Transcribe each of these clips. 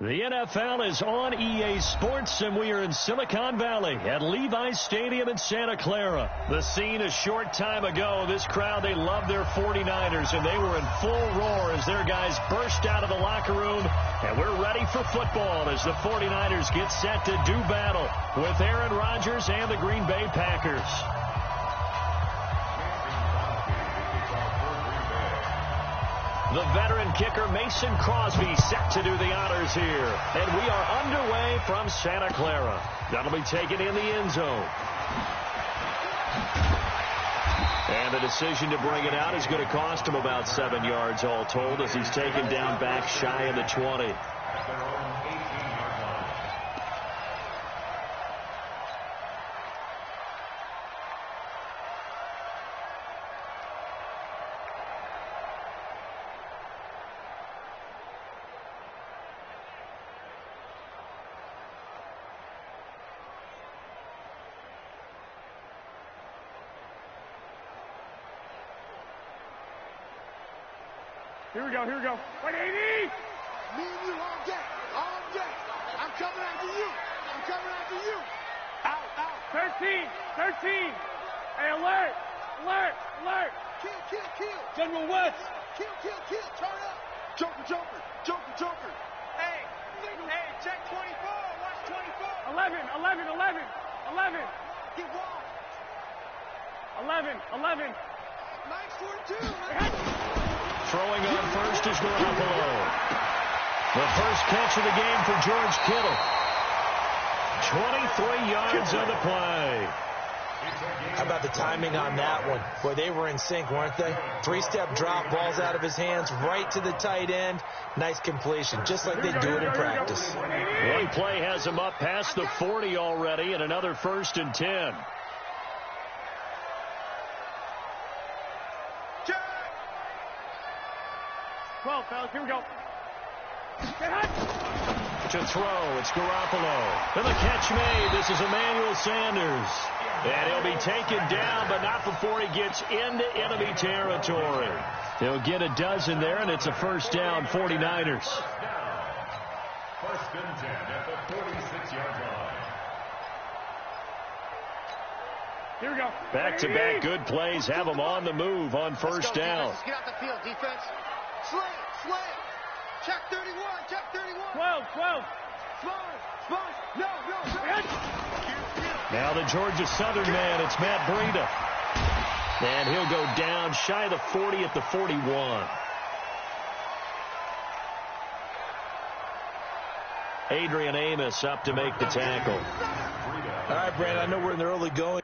The NFL is on EA Sports, and we are in Silicon Valley at Levi's Stadium in Santa Clara. The scene a short time ago, this crowd, they love their 49ers, and they were in full roar as their guys burst out of the locker room. And we're ready for football as the 49ers get set to do battle with Aaron Rodgers and the Green Bay Packers. The veteran kicker Mason Crosby set to do the honors here. And we are underway from Santa Clara. That'll be taken in the end zone. And the decision to bring it out is going to cost him about 7 yards all told as he's taken down back shy of the 20. Here we go, here we go. 180! Me and you all day, all day. I'm coming after you. I'm coming after you. Out, out. 13, 13. Hey, alert, alert, alert. Kill, kill, kill. General West. Kill, kill, kill. Turn up. Joker, joker, joker, joker. Hey, check 24. Watch 24. 11, 11, 11, 11. Get wide. 11, 11. Mike's 42. Throwing on first is Garoppolo. The first catch of the game for George Kittle. 23 yards on the play. How about the timing on that one? Boy, they were in sync, weren't they? Three-step drop, balls out of his hands, right to the tight end. Nice completion, just like they do it in practice. One play has him up past the 40 already, and another 1st and 10. Well, fellas, here we go. To throw, it's Garoppolo. And the catch made. This is Emmanuel Sanders. And he'll be taken down, but not before he gets into enemy territory. He'll get a dozen there, and it's a first down, 49ers. First and 10 at the 46-yard line. Here we go. Back-to-back good plays have them on the move on first down. Let's get out the field, defense. Slay, slay. Check 31, check 31. 12, 12. Smart. No. Now the Georgia Southern man, it's Matt Breida. And he'll go down shy of the 40 at the 41. Adrian Amos up to make the tackle. All right, Brandon, I know we're in the early going.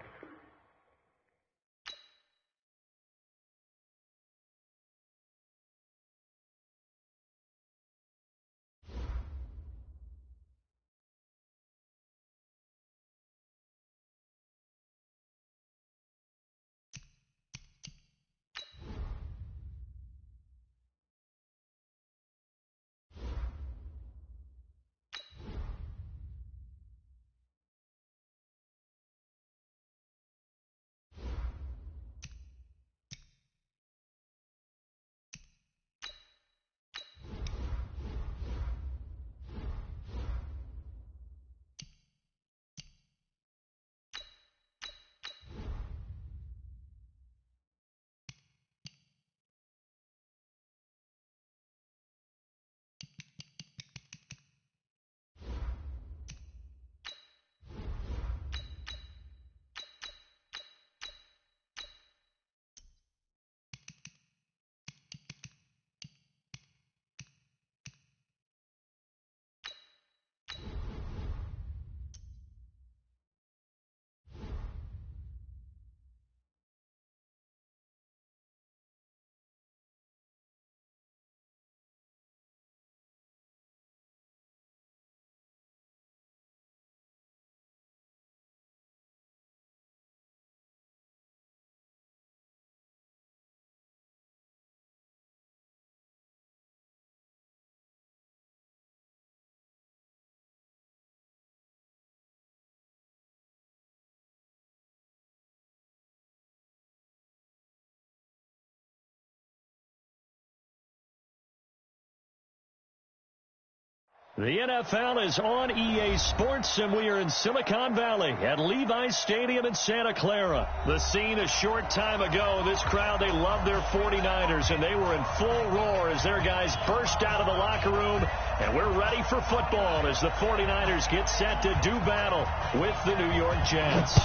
The NFL is on EA Sports, and we are in Silicon Valley at Levi Stadium in Santa Clara. The scene a short time ago. This crowd, they love their 49ers, and they were in full roar as their guys burst out of the locker room. And we're ready for football as the 49ers get set to do battle with the New York Jets.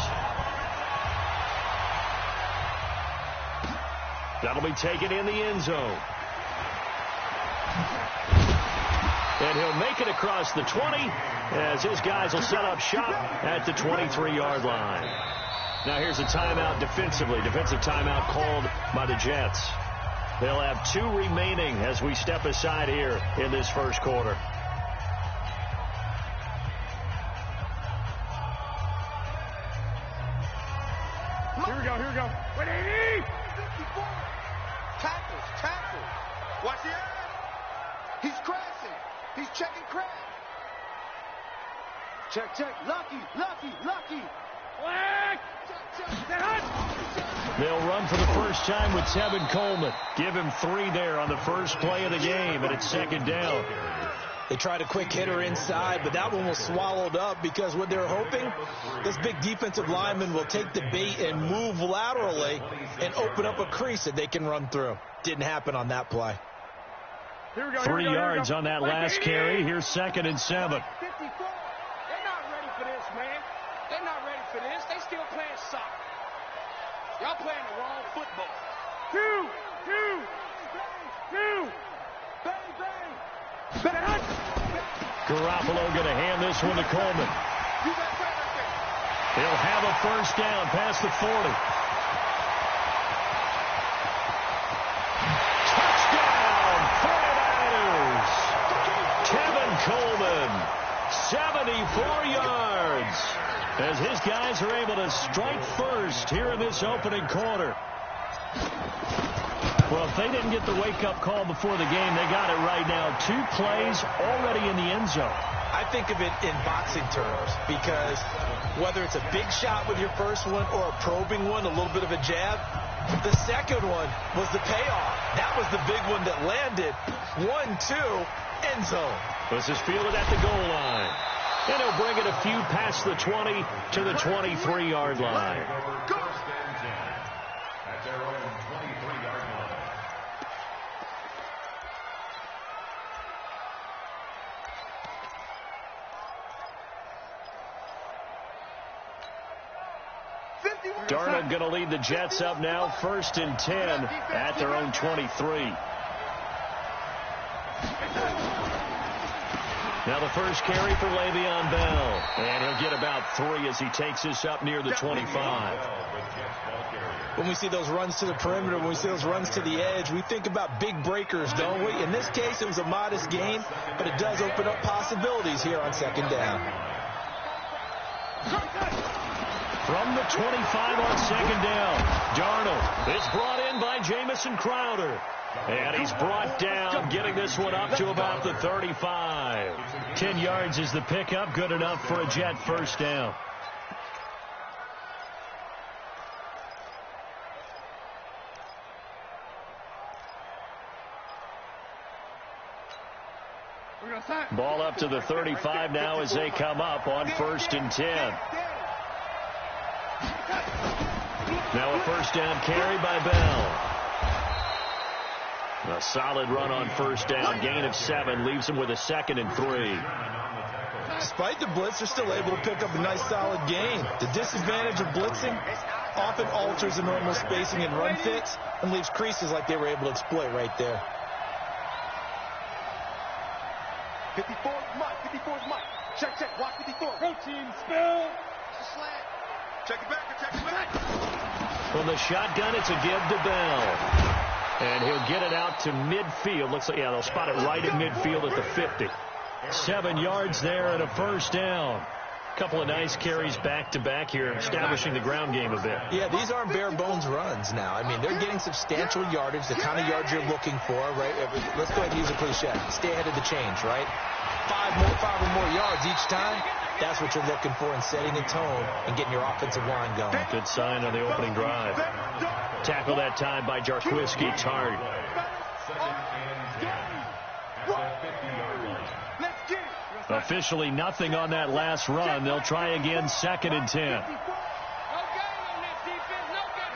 That'll be taken in the end zone. And he'll make it across the 20 as his guys will set up shop at the 23-yard line. Now here's a timeout defensively. Defensive timeout called by the Jets. They'll have 2 remaining as we step aside here in this first quarter. Here we go, here we go. 180! Tackles. Watch the eye. He's crashing. He's checking crack. Check. Lucky. Black! They'll run for the first time with Tevin Coleman. Give him 3 there on the first play of the game, and it's second down. They tried a quick hitter inside, but that one was swallowed up because what they're hoping, this big defensive lineman will take the bait and move laterally and open up a crease that they can run through. Didn't happen on that play. Here we go, 3 yards on that last carry. Here's 2nd and 7. 54. They're not ready for this, man. They're not ready for this. They still playing soccer. Y'all playing the wrong football. 2. Garoppolo going to hand this one to Coleman. He'll have a first down past the 40. Touchdown, 49ers. Tevin Coleman, 74 yards. As his guys are able to strike first here in this opening quarter. Well, if they didn't get the wake-up call before the game, they got it right now. 2 plays already in the end zone. I think of it in boxing terms because whether it's a big shot with your first one or a probing one, a little bit of a jab, the second one was the payoff. That was the big one that landed. 1-2, end zone. This is fielded at the goal line. And he'll bring it a few past the 20 to the 23-yard line. At their own 23-yard line. Darnold going to lead the Jets up now, 1st and 10 at their own 23. Now the first carry for Le'Veon Bell. And he'll get about 3 as he takes this up near the 25. When we see those runs to the perimeter, when we see those runs to the edge, we think about big breakers, don't we? In this case, it was a modest gain, but it does open up possibilities here on 2nd down. From the 25 on 2nd down, Darnold is brought in by Jamison Crowder. And he's brought down, getting this one up to about the 35. 10 yards is the pickup, good enough for a Jet first down. Ball up to the 35 now as they come up on 1st and 10. Now a first down carry by Bell. A solid run on 1st down. Gain of 7 leaves him with a 2nd and 3. Despite the blitz, they're still able to pick up a nice solid gain. The disadvantage of blitzing often alters the normal spacing and run fits and leaves creases like they were able to exploit right there. 54 is Mike. Check. Watch 54. Protein spill. Slant. Check it back. From the shotgun, it's a give to Bell. And he'll get it out to midfield. Looks like, yeah, they'll spot it right at midfield at the 50. 7 yards there and a first down. Couple of nice carries back-to-back here, establishing the ground game a bit. Yeah, these aren't bare-bones runs now. I mean, they're getting substantial yardage, the kind of yards you're looking for, right? Let's go ahead and use a cliche. Stay ahead of the change, right? 5 or more yards each time. That's what you're looking for in setting a tone and getting your offensive line going. Good sign on the opening drive. Tackle that time by Jarquiski Tart. Let's get it. Officially nothing on that last run. They'll try again, 2nd and 10. No game on that defense. No game.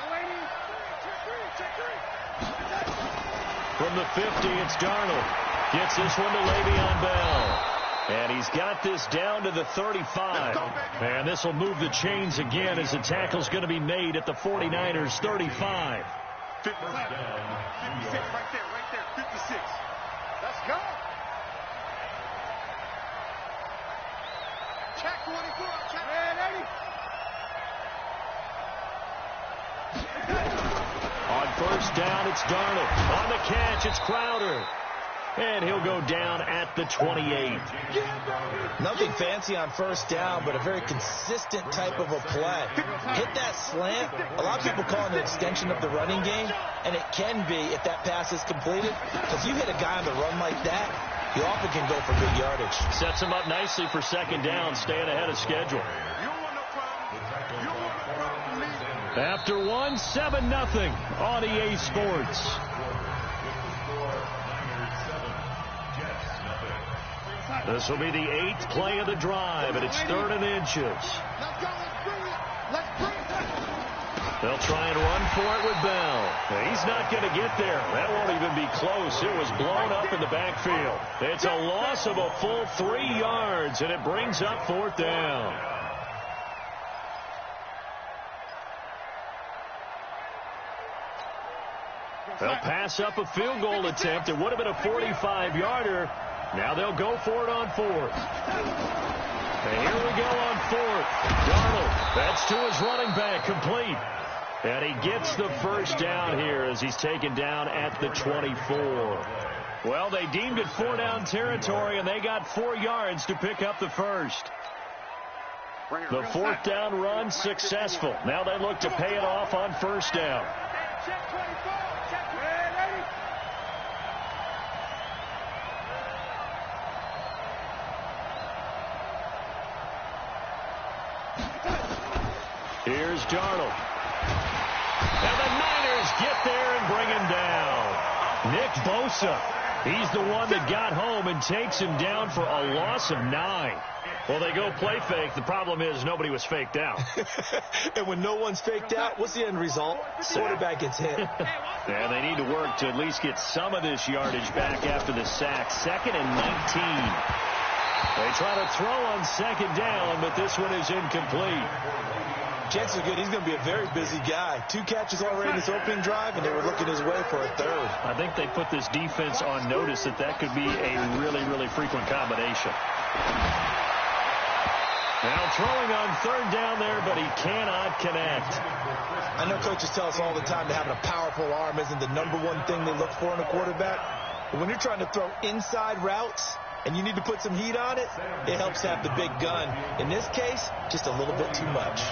From the 50, it's Darnold. Gets this one to Le'Veon Bell. And he's got this down to the 35. And this will move the chains again as the tackle's going to be made at the 49ers' 35. 56 right there, 56. Let's go. Check 24, check. On first down, it's Darnold. On the catch, it's Crowder. And he'll go down at the 28. Nothing fancy on first down, but a very consistent type of a play. Hit that slant. A lot of people call it an extension of the running game, and it can be if that pass is completed. Because you hit a guy on the run like that, you often can go for big yardage. Sets him up nicely for 2nd down, staying ahead of schedule. After 1, 7-0 on EA Sports. This will be the 8th play of the drive, and it's 3rd and inches. Let's go, let's bring it. Let's bring it. They'll try and run for it with Bell. He's not going to get there. That won't even be close. It was blown up in the backfield. It's a loss of a full 3 yards, and it brings up 4th down. They'll pass up a field goal attempt. It would have been a 45-yarder. Now they'll go for it on 4th. And here we go on 4th. Darnold, that's to his running back, complete. And he gets the first down here as he's taken down at the 24. Well, they deemed it 4-down territory, and they got 4 yards to pick up the first. The 4th down run successful. Now they look to pay it off on first down. Check 24. Check. Here's Darnold. And the Niners get there and bring him down. Nick Bosa. He's the one that got home and takes him down for a loss of 9. Well, they go play fake. The problem is nobody was faked out. And when no one's faked out, what's the end result? Quarterback gets hit. And they need to work to at least get some of this yardage back after the sack. 2nd and 19. They try to throw on 2nd down, but this one is incomplete. Chances are good he's going to be a very busy guy. 2 catches already in his opening drive, and they were looking his way for a 3rd. I think they put this defense on notice that could be a really, really frequent combination. Now throwing on 3rd down there, but he cannot connect. I know coaches tell us all the time that having a powerful arm isn't the #1 thing they look for in a quarterback. But when you're trying to throw inside routes and you need to put some heat on it, it helps to have the big gun. In this case, just a little bit too much.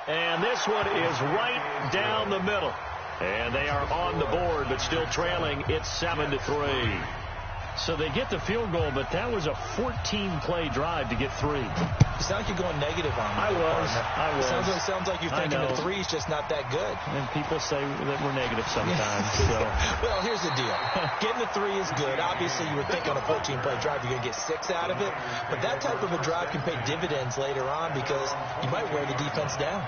And this one is right down the middle. And they are on the board, but still trailing. It's 7-3. So they get the field goal, but that was a 14-play drive to get 3. You sound like you're going negative on me. I was. Sounds like you're thinking the 3's just not that good. And people say that we're negative sometimes. So. Well, here's the deal. Getting the 3 is good. Obviously, you would think on a 14-play drive you're going to get 6 out of it. But that type of a drive can pay dividends later on because you might wear the defense down.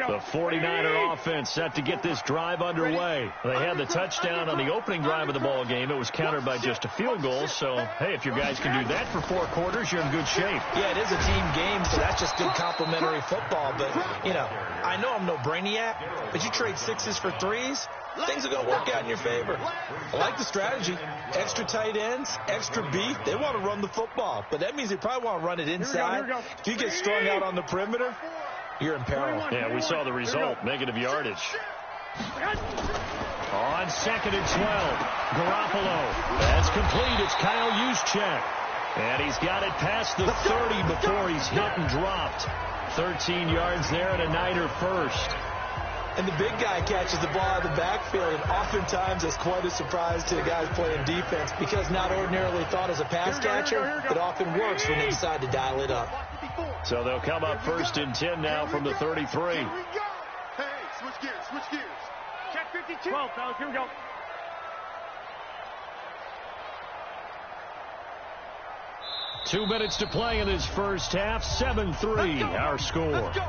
The 49er offense set to get this drive underway. They had the touchdown on the opening drive of the ball game. It was countered by just a field goal. So, hey, if your guys can do that for 4 quarters, you're in good shape. Yeah, it is a team game, so that's just good complimentary football. But, you know, I know I'm no brainiac, but you trade 6s for 3s, things are going to work out in your favor. I like the strategy. Extra tight ends, extra beef. They want to run the football, but that means they probably want to run it inside. If you get strung out on the perimeter, you're in peril. Yeah, we saw the result. Negative yardage. On 2nd and 12. Garoppolo. That's complete. It's Kyle Juszczyk. And he's got it past the 30 before he's hit and dropped. 13 yards there and a Niner first. And the big guy catches the ball out of the backfield, and oftentimes that's quite a surprise to the guys playing defense because not ordinarily thought as a pass catcher, it often works when they decide to dial it up. So they'll come up 1st and 10 now from the 33. Here we go. Hey, switch gears. Check 52. 12, fellas, here we go. Two minutes to play in this first half. 7-3 our score. Let's go.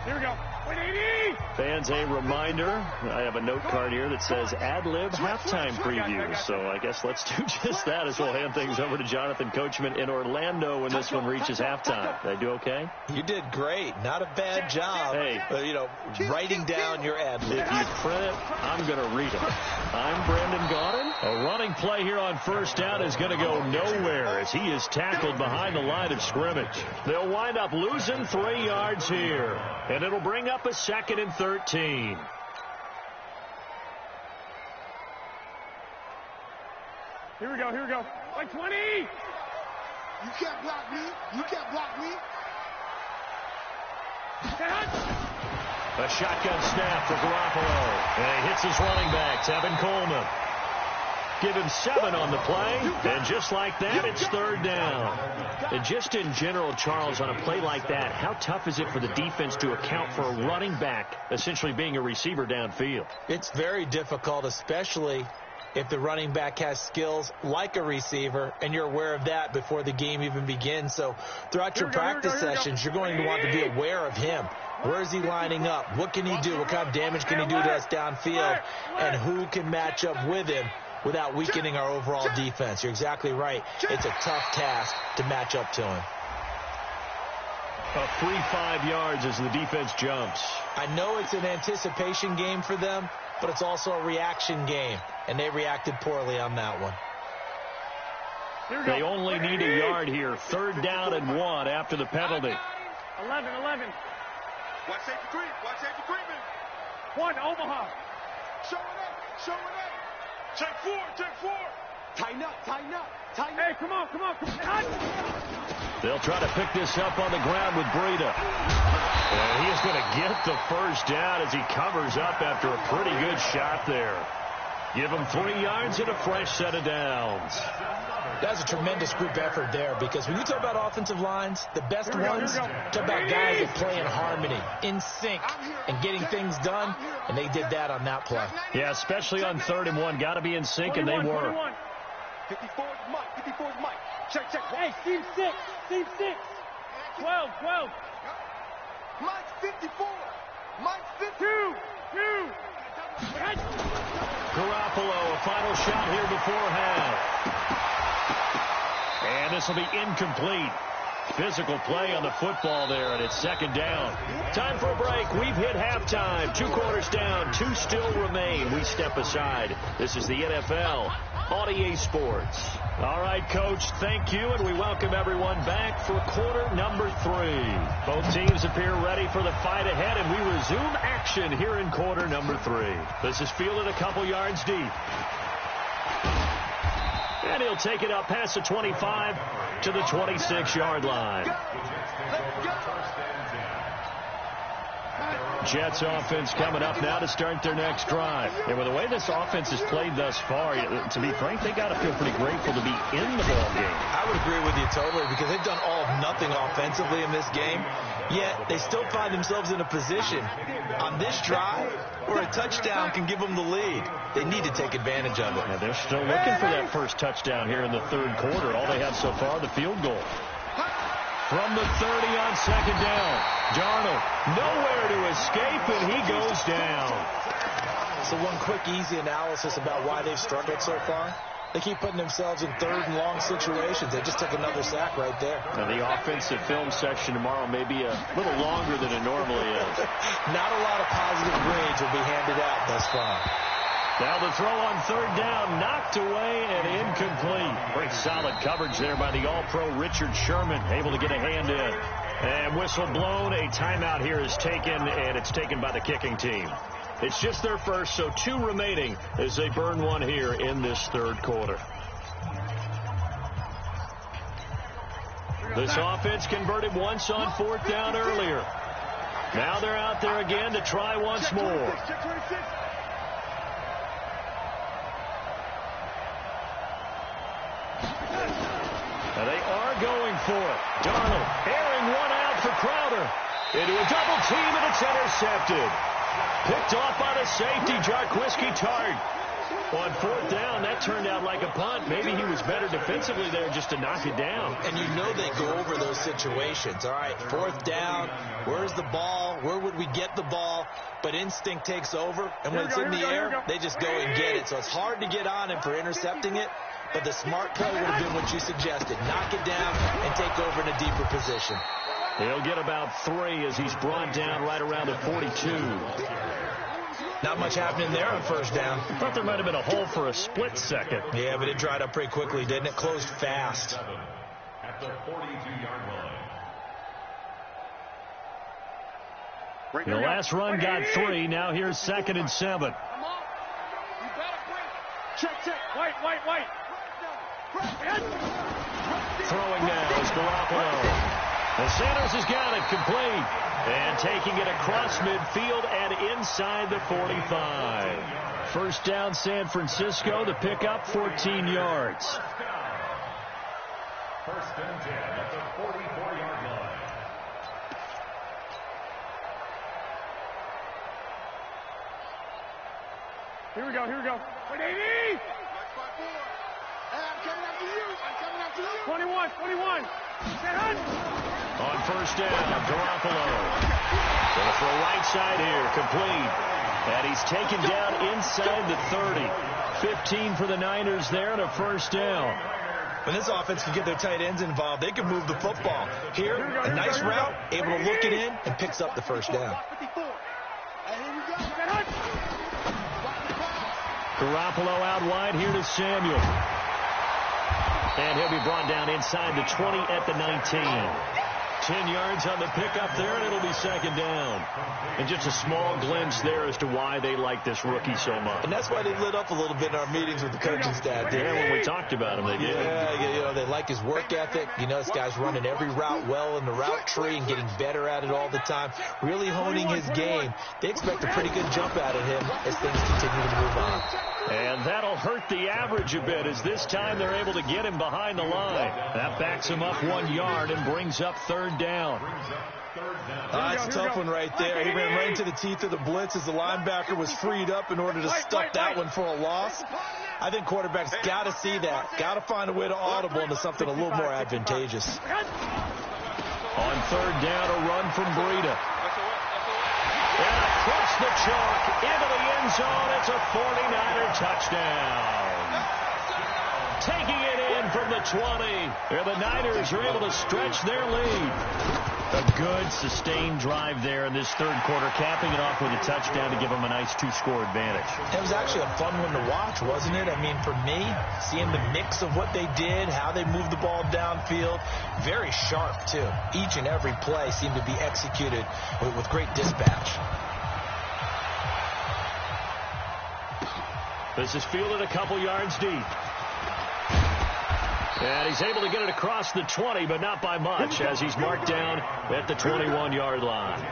Here we go. 180. Fans, a reminder, I have a note card here that says ad-lib halftime preview. So I guess let's do just that as we'll hand things over to Jonathan Coachman in Orlando when this one reaches halftime. Did I do okay? You did great. Not a bad job. Hey. Writing down your ad-lib. If you print it, I'm going to read it. I'm Brandon Gaudin. A running play here on first down is going to go nowhere as he is tackled behind the line of scrimmage. They'll wind up losing 3 yards here, and it'll bring up a 2nd and 13. Here we go. 120. You can't block me. A shotgun snap for Garoppolo. And he hits his running back, Tevin Coleman. Give him 7 on the play, and just like that, it's 3rd down. And just in general, Charles, on a play like that, how tough is it for the defense to account for a running back essentially being a receiver downfield? It's very difficult, especially if the running back has skills like a receiver, and you're aware of that before the game even begins. So throughout your practice sessions, you're going to want to be aware of him. Where is he lining up? What can he do? What kind of damage can he do to us downfield? And who can match up with him without weakening our overall defense? You're exactly right. It's a tough task to match up to him. A free 5 yards as the defense jumps. I know it's an anticipation game for them, but it's also a reaction game, and they reacted poorly on that one. They only need a yard here. 3rd down and 1 after the penalty. 11. Watch safety creeping. 1, Omaha. Show it up. Check 4. Tighten up. Hey, come on. They'll try to pick this up on the ground with Breida. And he is going to get the 1st down as he covers up after a pretty good shot there. Give him 3 yards and a fresh set of downs. That's a tremendous group effort there, because when you talk about offensive lines, the best ones talk about guys that play in harmony, in sync, and getting things done, and they did that on that play. Yeah, especially on 3rd and 1. Got to be in sync, and they were. 54 is Mike. Check. Hey, Steve 6. 12. Mike's 54. Mike's 52. 2. Garoppolo, a final shot here before half. And this will be incomplete. Physical play on the football there, and it's 2nd down. Time for a break. We've hit halftime. 2 quarters down. 2 still remain. We step aside. This is the NFL on EA Sports. All right, Coach, thank you, and we welcome everyone back for quarter number 3. Both teams appear ready for the fight ahead, and we resume action here in quarter number 3. This is fielded a couple yards deep. And he'll take it up past the 25 to the 26-yard line. Jets offense coming up now to start their next drive. And with the way this offense has played thus far, to be frank, they got to feel pretty grateful to be in the ball game. I would agree with you totally, because they've done all of nothing offensively in this game, yet they still find themselves in a position on this drive where a touchdown can give them the lead. They need to take advantage of it. And they're still looking for that first touchdown here in the 3rd quarter. All they have so far, the field goal. From the 30 on 2nd down. Darnold nowhere to escape, and he goes down. So one quick, easy analysis about why they've struggled so far. They keep putting themselves in 3rd and long situations. They just took another sack right there. Now the offensive film section tomorrow may be a little longer than it normally is. Not a lot of positive grades will be handed out thus far. Now the throw on 3rd down, knocked away and incomplete. Pretty solid coverage there by the All-Pro Richard Sherman, able to get a hand in. And whistle blown, a timeout here is taken, and it's taken by the kicking team. It's just their first, so 2 remaining as they burn one here in this 3rd quarter. This offense converted once on 4th down earlier. Now they're out there again to try once more. And they are going for it. Darnold airing one out for Crowder. Into a double team, and it's intercepted. Picked off by the safety, Jarquiski Tart. On 4th down, that turned out like a punt. Maybe he was better defensively there just to knock it down. And you know they go over those situations. All right, 4th down, where's the ball? Where would we get the ball? But instinct takes over, and when it's in the air, they just go and get it. So it's hard to get on him for intercepting it, but the smart play would have been what you suggested. Knock it down and take over in a deeper position. He'll get about 3 as he's brought down right around the 42. Not much happening there on 1st down. I thought there might have been a hole for a split second. Yeah, but it dried up pretty quickly, didn't it? Closed fast. At the 42-yard line. The last run got 3. Now here's 2nd and 7. Check. White. Throwing now is Garoppolo. The Sanders has got it complete. And taking it across midfield and inside the 45. 1st down San Francisco. The pickup 14 yards. 1st and 10 at the 44-yard line. Here we go. 180. I'm coming after you. 21. On 1st down, Garoppolo. Going to throw right side here, complete. And he's taken down inside the 30. 15 for the Niners there and a 1st down. When this offense can get their tight ends involved, they can move the football. Here, a nice route, able to look it in, and picks up the 1st down. Garoppolo out wide here to Samuel. And he'll be brought down inside the 20 at the 19. 10 yards on the pickup there, and it'll be 2nd down. And just a small glimpse there as to why they like this rookie so much. And that's why they lit up a little bit in our meetings with the coaching staff. Yeah, when we talked about him, they did. Yeah, they like his work ethic. You know, this guy's running every route well in the route tree and getting better at it all the time. Really honing his game. They expect a pretty good jump out of him as things continue to move on. And that'll hurt the average a bit as this time they're able to get him behind the line. That backs him up 1 yard and brings up 3rd down. That's a tough one right there. He ran right into the teeth of the blitz as the linebacker was freed up in order to stuff that one for a loss. I think quarterbacks got to see that. Got to find a way to audible into something a little more advantageous. On 3rd down, a run from Breida. And across the chalk, into the end zone, it's a 49er touchdown. Taking it in from the 20. Here the Niners are able to stretch their lead. A good, sustained drive there in this 3rd quarter, capping it off with a touchdown to give them a nice 2-score advantage. It was actually a fun one to watch, wasn't it? I mean, for me, seeing the mix of what they did, how they moved the ball downfield, very sharp, too. Each and every play seemed to be executed with great dispatch. This is fielded a couple yards deep. And he's able to get it across the 20, but not by much, as he's marked down at the 21-yard line.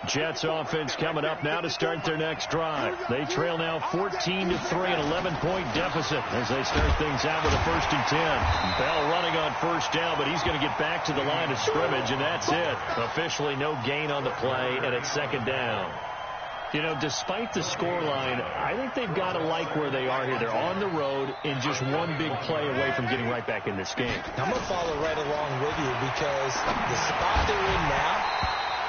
Jets offense coming up now to start their next drive. They trail now 14-3, an 11-point deficit as they start things out with a 1st and 10. Bell running on 1st down, but he's going to get back to the line of scrimmage, and that's it. Officially no gain on the play, and it's 2nd down. You know, despite the scoreline, I think they've got to like where they are here. They're on the road and just one big play away from getting right back in this game. I'm going to follow right along with you because the spot they're in now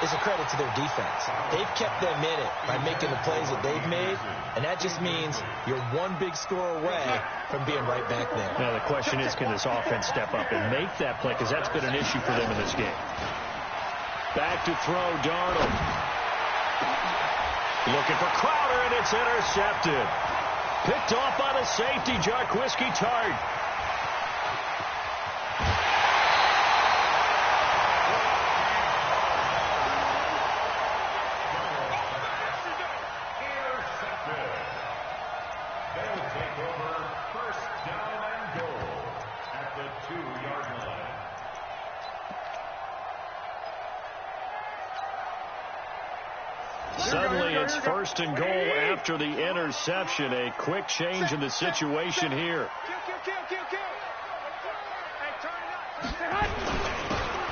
is a credit to their defense. They've kept them in it by making the plays that they've made, and that just means you're one big score away from being right back there. Now, the question is, can this offense step up and make that play? Because that's been an issue for them in this game. Back to throw, Darnold. Looking for Crowder, and it's intercepted. Picked off by the safety, Jarquiski Tart. Suddenly it's first and goal after the interception. A quick change in the situation here.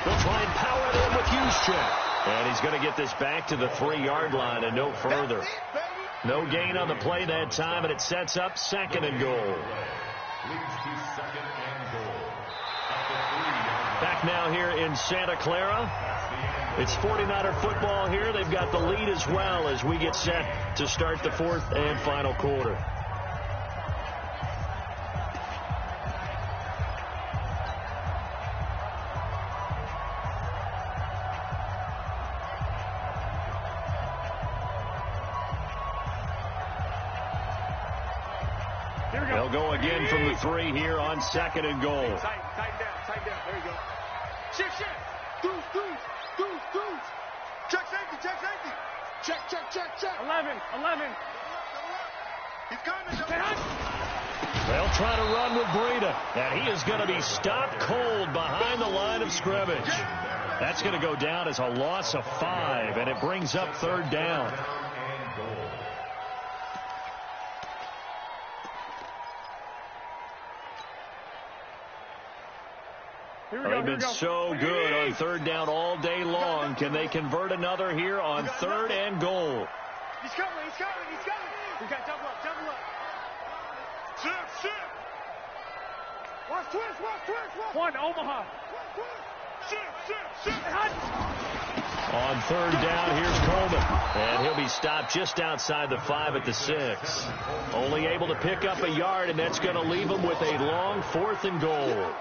They'll try and power it in with Juszczyk. And he's going to get this back to the 3-yard line and no further. No gain on the play that time, and it sets up second and goal. Back now here in Santa Clara. It's 49er football here. They've got the lead as well as we get set to start the fourth and final quarter. They'll go again from the 3 here on second and goal. Tighten down. There you go. Shift. Deuce. Check safety. Check. 11. He's coming. They'll try to run with Breida, and he is going to be stopped cold behind the line of scrimmage. That's going to go down as a loss of 5, and it brings up third down. They've been so good on third down all day long. Can they convert another here on third and goal? He's coming. We got double up. Shift. Watch twist. One, Omaha. Shift. On third down, here's Coleman. And he'll be stopped just outside the 5 at the 6. Only able to pick up a yard, and that's going to leave him with a long 4th and goal.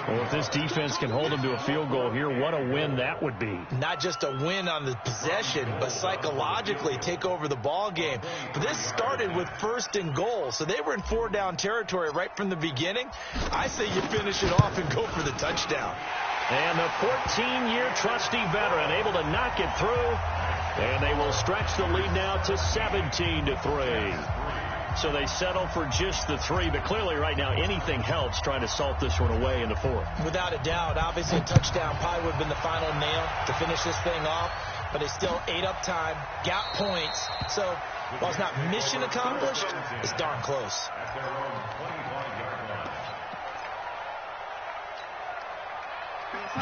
Well, if this defense can hold him to a field goal here, what a win that would be. Not just a win on the possession, but psychologically take over the ball game. But this started with first and goal, so they were in 4-down territory right from the beginning. I say you finish it off and go for the touchdown. And the 14-year trusty veteran able to knock it through. And they will stretch the lead now to 17-3. So they settle for just the 3. But clearly right now anything helps trying to salt this one away in the 4th. Without a doubt. Obviously a touchdown probably would have been the final nail to finish this thing off. But they still ate up time, got points. So while it's not mission accomplished, it's darn close.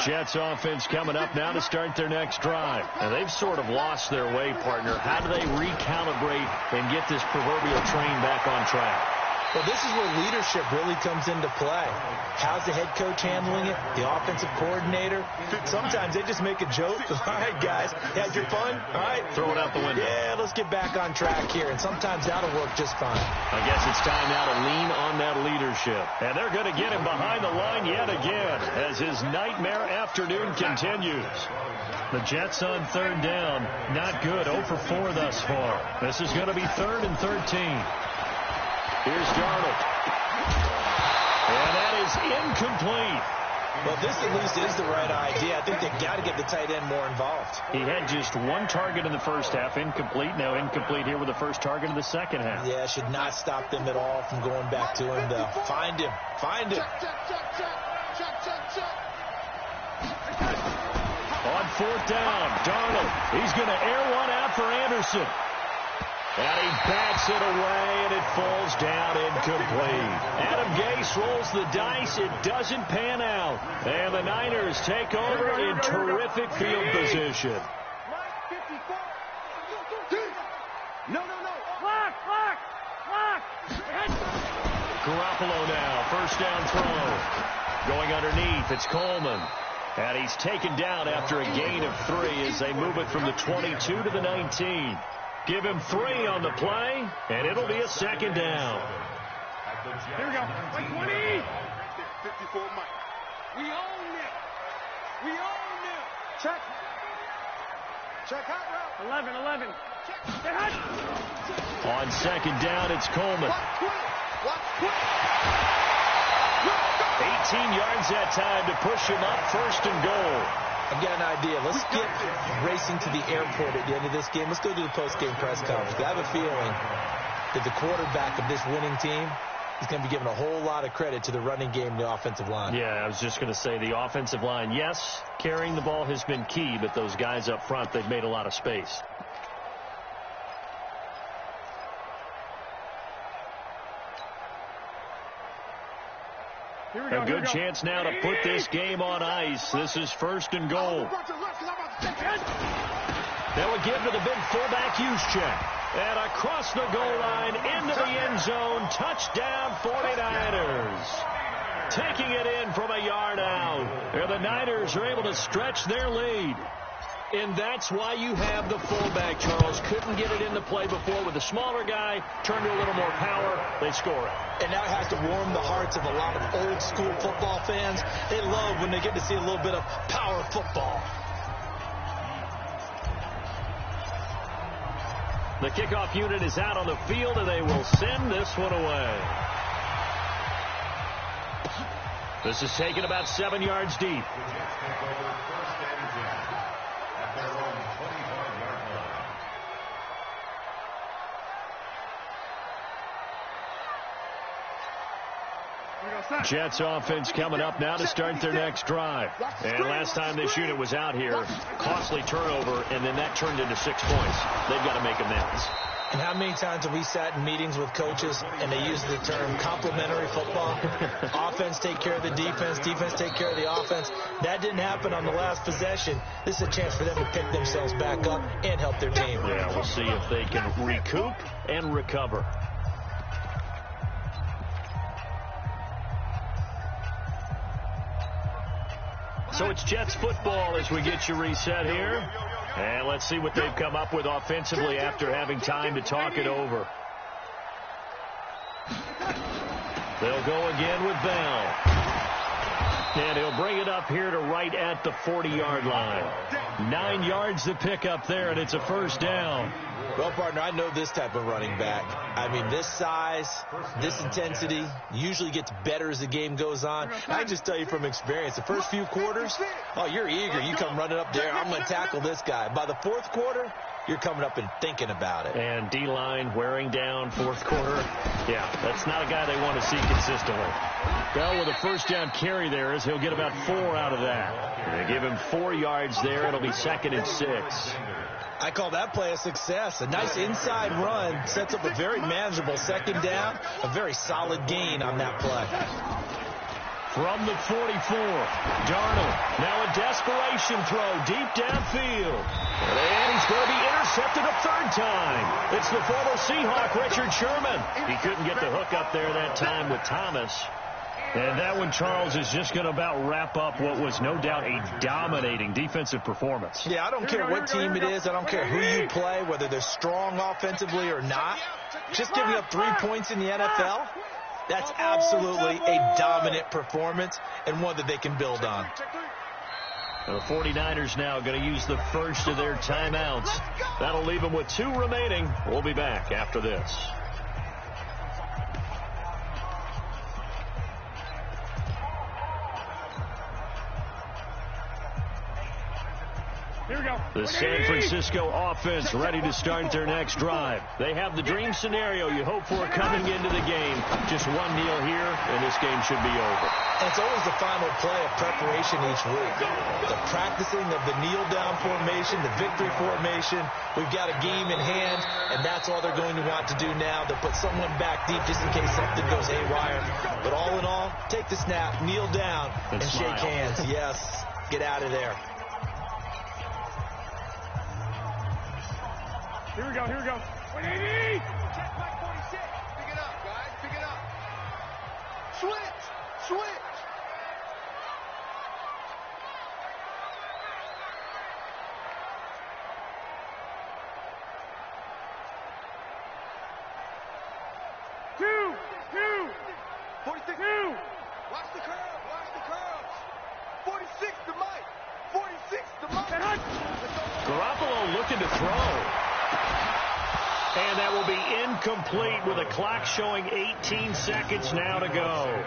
Jets offense coming up now to start their next drive. And they've sort of lost their way, partner. How do they recalibrate and get this proverbial train back on track? Well, this is where leadership really comes into play. How's the head coach handling it? The offensive coordinator? Sometimes they just make a joke. All right, guys, had your fun? All right. Throw it out the window. Yeah, let's get back on track here. And sometimes that'll work just fine. I guess it's time now to lean on that leadership. And they're going to get him behind the line yet again as his nightmare afternoon continues. The Jets on third down. Not good. 0 for 4 thus far. This is going to be 3rd and 13. Here's Darnold. And that is incomplete. Well, this at least is the right idea. I think they've got to get the tight end more involved. He had just 1 target in the first half. Incomplete. Now incomplete here with the first target in the second half. Yeah, should not stop them at all from going back to him, though. Find him. Find him. On 4th down, Darnold. He's going to air one out for Anderson. And he backs it away, and it falls down incomplete. Adam Gase rolls the dice. It doesn't pan out. And the Niners take over in terrific field position. No. Clock. Garoppolo now, first down throw. Going underneath, it's Coleman. And he's taken down after a gain of 3 as they move it from the 22 to the 19. Give him 3 on the play, and it'll be a second down. Here we go. 20. 54 Mike. We own it. Check out route. 11. Check. On second down, it's Coleman. 18 yards that time to push him up, first and goal. I've got an idea. Let's get racing to the airport at the end of this game. Let's go do the post-game press conference. I have a feeling that the quarterback of this winning team is going to be given a whole lot of credit to the running game and the offensive line. Yeah, I was just going to say the offensive line, yes, carrying the ball has been key, but those guys up front, they've made a lot of space. A good chance now to put this game on ice. This is 1st and goal. That would give to the big fullback Juszczyk. And across the goal line, into the end zone, touchdown 49ers. Taking it in from a yard out. And the Niners are able to stretch their lead. And that's why you have the fullback, Charles. Couldn't get it into play before with the smaller guy. Turned to a little more power. They score it. And that has to warm the hearts of a lot of old-school football fans. They love when they get to see a little bit of power football. The kickoff unit is out on the field, and they will send this one away. This is taken about 7 yards deep. Jets offense coming up now to start their next drive. And last time this unit was out here, costly turnover, and then that turned into 6 points. They've got to make amends. And how many times have we sat in meetings with coaches and they use the term complementary football? Offense take care of the defense, defense take care of the offense. That didn't happen on the last possession. This is a chance for them to pick themselves back up and help their team. Yeah, we'll see if they can recoup and recover. So it's Jets football as we get you reset here. And let's see what they've come up with offensively after having time to talk it over. They'll go again with Bell. And he'll bring it up here to right at the 40-yard line. 9 yards to pick up there, and it's a 1st down. Well, partner, I know this type of running back. I mean, this size, this intensity usually gets better as the game goes on. I just tell you from experience, the first few quarters, oh, you're eager. You come running up there. I'm going to tackle this guy. By the 4th quarter, you're coming up and thinking about it. And D-line wearing down 4th quarter. Yeah, that's not a guy they want to see consistently. Bell with a 1st down carry there as he'll get about 4 out of that. They give him 4 yards there. It'll be 2nd and 6. I call that play a success. A nice inside run sets up a very manageable 2nd down. A very solid gain on that play. From the 44, Darnold. Now a desperation throw deep downfield. And he's going to be intercepted a 3rd time. It's the former Seahawk, Richard Sherman. He couldn't get the hook up there that time with Thomas. And that one, Charles, is just going to about wrap up what was no doubt a dominating defensive performance. Yeah, I don't care what team it is. I don't care who you play, whether they're strong offensively or not. Just giving up 3 points in the NFL, that's absolutely a dominant performance and one that they can build on. The 49ers now going to use the first of their timeouts. That'll leave them with 2 remaining. We'll be back after this. Here we go. The San Francisco offense ready to start their next drive. They have the dream scenario you hope for coming into the game. Just 1 kneel here, and this game should be over. And it's always the final play of preparation each week. The practicing of the kneel-down formation, the victory formation. We've got a game in hand, and that's all they're going to want to do now. They'll put someone back deep just in case something goes haywire. But all in all, take the snap, kneel down, and shake hands. Yes, get out of there. Here we go. 180! Check back 46. Pick it up, guys. Pick it up. Switch. Two. 46. 2. Watch the curves. 46 to Mike. 46 to Mike. Garoppolo looking to throw. And that will be incomplete with a clock showing 18 seconds now to go.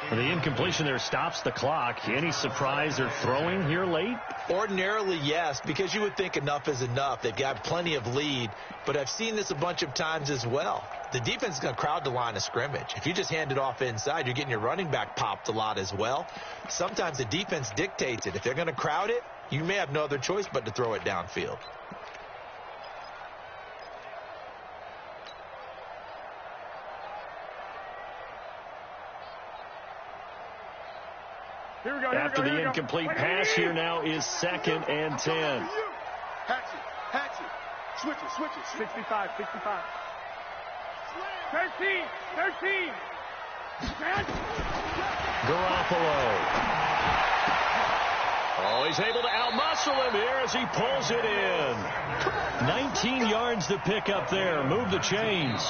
The incompletion there stops the clock. Any surprise they're throwing here late? Ordinarily, yes, because you would think enough is enough. They've got plenty of lead, but I've seen this a bunch of times as well. The defense is going to crowd the line of scrimmage. If you just hand it off inside, you're getting your running back popped a lot as well. Sometimes the defense dictates it. If they're going to crowd it, you may have no other choice but to throw it downfield. After the incomplete pass, here now is 2nd and 10. Hatchet. Switch it. 65. 13. Garoppolo. Oh, he's able to outmuscle him here as he pulls it in. 19 yards to pick up there. Move the chains.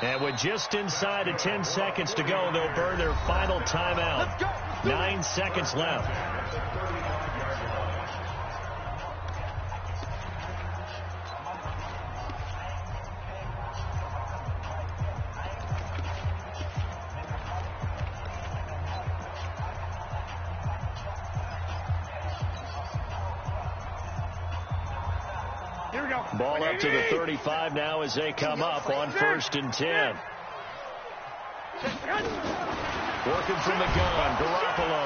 And with just inside of 10 seconds to go, they'll burn their final timeout. 9 seconds left. Ball up to the 35 now as they come up on 1st and 10. Working from the gun, Garoppolo.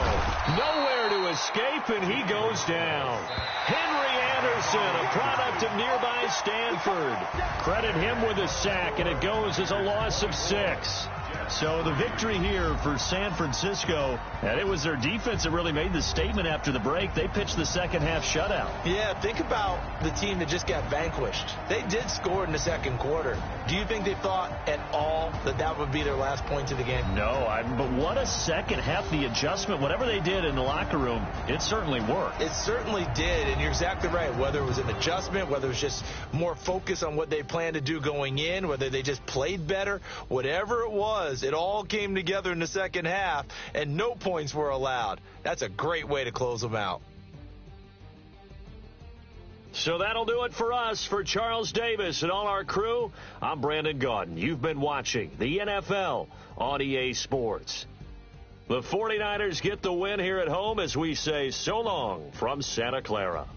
Nowhere to escape, and he goes down. Henry Anderson, a product of nearby Stanford. Credit him with a sack, and it goes as a loss of 6. So the victory here for San Francisco, and it was their defense that really made the statement after the break. They pitched the second half shutout. Yeah, think about the team that just got vanquished. They did score in the second quarter. Do you think they thought at all that that would be their last point of the game? No, but what a second half. The adjustment, whatever they did in the locker room, it certainly worked. It certainly did, and you're exactly right. Whether it was an adjustment, whether it was just more focus on what they planned to do going in, whether they just played better, whatever it was, it all came together in the second half, and no points were allowed. That's a great way to close them out. So that'll do it for us. For Charles Davis and all our crew, I'm Brandon Gaudin. You've been watching the NFL on EA Sports. The 49ers get the win here at home as we say so long from Santa Clara.